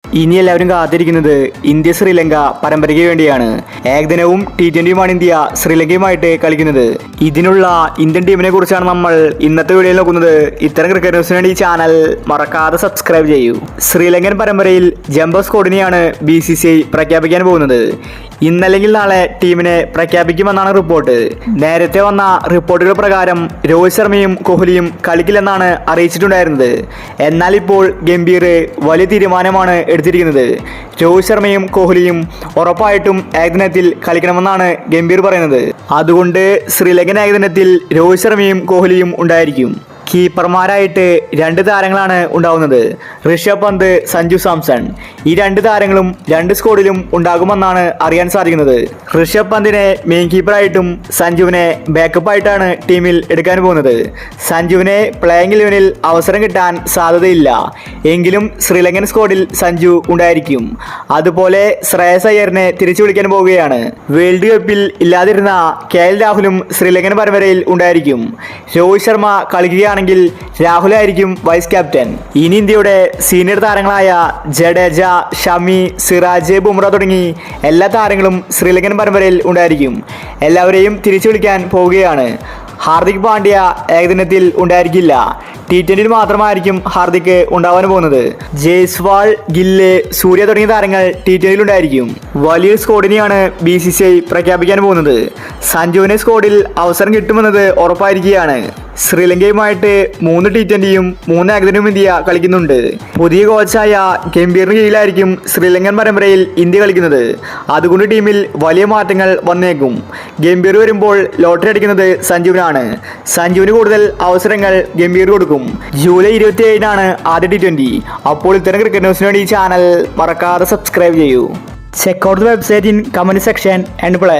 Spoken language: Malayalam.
ഇനി എല്ലാവരും കാത്തിരിക്കുന്നത് ഇന്ത്യ ശ്രീലങ്ക പരമ്പരയ്ക്ക് വേണ്ടിയാണ്. ഏകദിനവും T20യുമാണ് ഇന്ത്യ ശ്രീലങ്കയുമായിട്ട് കളിക്കുന്നത്. ഇതിനുള്ള ഇന്ത്യൻ ടീമിനെ കുറിച്ചാണ് നമ്മൾ ഇന്നത്തെ വീഡിയോയിൽ നോക്കുന്നത്. ഇത്തരം ക്രിക്കറ്റ് ന്യൂസിന് വേണ്ടി ഈ ചാനൽ മറക്കാതെ സബ്സ്ക്രൈബ് ചെയ്യൂ. ശ്രീലങ്കൻ പരമ്പരയിൽ ജംബോ സ്ക്വാഡിനെയാണ് BCCI പ്രഖ്യാപിക്കാൻ പോകുന്നത്. ഇന്നല്ലെങ്കിൽ നാളെ ടീമിനെ പ്രഖ്യാപിക്കുമെന്നാണ് റിപ്പോർട്ട്. നേരത്തെ വന്ന റിപ്പോർട്ടുകൾ പ്രകാരം രോഹിത് ശർമ്മയും കോഹ്ലിയും കളിക്കില്ലെന്നാണ് അറിയിച്ചിട്ടുണ്ടായിരുന്നത്. എന്നാൽ ഇപ്പോൾ ഗംഭീർ വലിയ തീരുമാനമാണ് എടുത്തിരിക്കുന്നത്. രോഹിത് ശർമ്മയും കോഹ്ലിയും ഉറപ്പായിട്ടും ഏകദിനത്തിൽ കളിക്കണമെന്നാണ് ഗംഭീർ പറയുന്നത്. അതുകൊണ്ട് ശ്രീലങ്കൻ ഏകദിനത്തിൽ രോഹിത് ശർമ്മയും കോഹ്ലിയും ഉണ്ടായിരിക്കും. കീപ്പർമാരായിട്ട് 2 താരങ്ങളാണ് ഉണ്ടാവുന്നത്, ഋഷഭ് പന്ത്, സഞ്ജു സാംസൺ. ഈ 2 താരങ്ങളും 2 സ്ക്വാഡിലും ഉണ്ടാകുമെന്നാണ് അറിയാൻ സാധിക്കുന്നത്. ഋഷഭ് പന്തിനെ മെയിൻ കീപ്പറായിട്ടും സഞ്ജുവിനെ ബാക്കപ്പായിട്ടാണ് ടീമിൽ എടുക്കാൻ പോകുന്നത്. സഞ്ജുവിനെ പ്ലേയിങ് 11-ൽ അവസരം കിട്ടാൻ സാധ്യതയില്ല. എങ്കിലും ശ്രീലങ്കൻ സ്ക്വാഡിൽ സഞ്ജു ഉണ്ടായിരിക്കും. അതുപോലെ ശ്രേയസ് അയ്യറിനെ തിരിച്ചു വിളിക്കാൻ പോവുകയാണ്. വേൾഡ് കപ്പിൽ ഇല്ലാതിരുന്ന KL രാഹുലും ശ്രീലങ്കൻ പരമ്പരയിൽ ഉണ്ടായിരിക്കും. രോഹിത് ശർമ്മ കളിക്കുകയാണ് ിൽ രാഹുലായിരിക്കും വൈസ് ക്യാപ്റ്റൻ. ഇനി ഇന്ത്യയുടെ സീനിയർ താരങ്ങളായ ജഡേജ, ഷമി, സിറാജ്, ബുംറ തുടങ്ങി എല്ലാ താരങ്ങളും ശ്രീലങ്കൻ പരമ്പരയിൽ ഉണ്ടായിരിക്കും. എല്ലാവരെയും തിരിച്ചു വിളിക്കാൻ പോവുകയാണ്. ഹാർദിക് പാണ്ഡ്യ ഏകദിനത്തിൽ ഉണ്ടായിരിക്കില്ല. T20യിൽ മാത്രമായിരിക്കും ഹാർദിക് ഉണ്ടാവാൻ പോകുന്നത്. ജയ്സ്വാൾ, ഗില്ല്, സൂര്യ തുടങ്ങിയ താരങ്ങൾ T20യിൽ ഉണ്ടായിരിക്കും. വലിയൊരു സ്ക്വാഡിനെയാണ് BCCI പ്രഖ്യാപിക്കാൻ പോകുന്നത്. സഞ്ജുവിനെ സ്ക്വാഡിൽ അവസരം കിട്ടുമെന്നത് ഉറപ്പായിരിക്കുകയാണ്. ശ്രീലങ്കയുമായിട്ട് 3 T20യും 3 ഏകദിനവും ഇന്ത്യ കളിക്കുന്നുണ്ട്. പുതിയ കോച്ചായ ഗംഭീറിന് കീഴിലായിരിക്കും ശ്രീലങ്കൻ പരമ്പരയിൽ ഇന്ത്യ കളിക്കുന്നത്. അതുകൊണ്ട് ടീമിൽ വലിയ മാറ്റങ്ങൾ വന്നേക്കും. ഗംഭീർ വരുമ്പോൾ ലോട്ടറി അടിക്കുന്നത് സഞ്ജുവിനാണ്. സഞ്ജുവിന് കൂടുതൽ അവസരങ്ങൾ ഗംഭീർ കൊടുക്കും. ജൂലൈ 27-നാണ് ആദ്യ T20. അപ്പോൾ ഇത്തരം ക്രിക്കറ്റ് ന്യൂസിന് വേണ്ടി ഈ ചാനൽ മറക്കാതെ സബ്സ്ക്രൈബ് ചെയ്യൂ. Check out the website in comment section and play.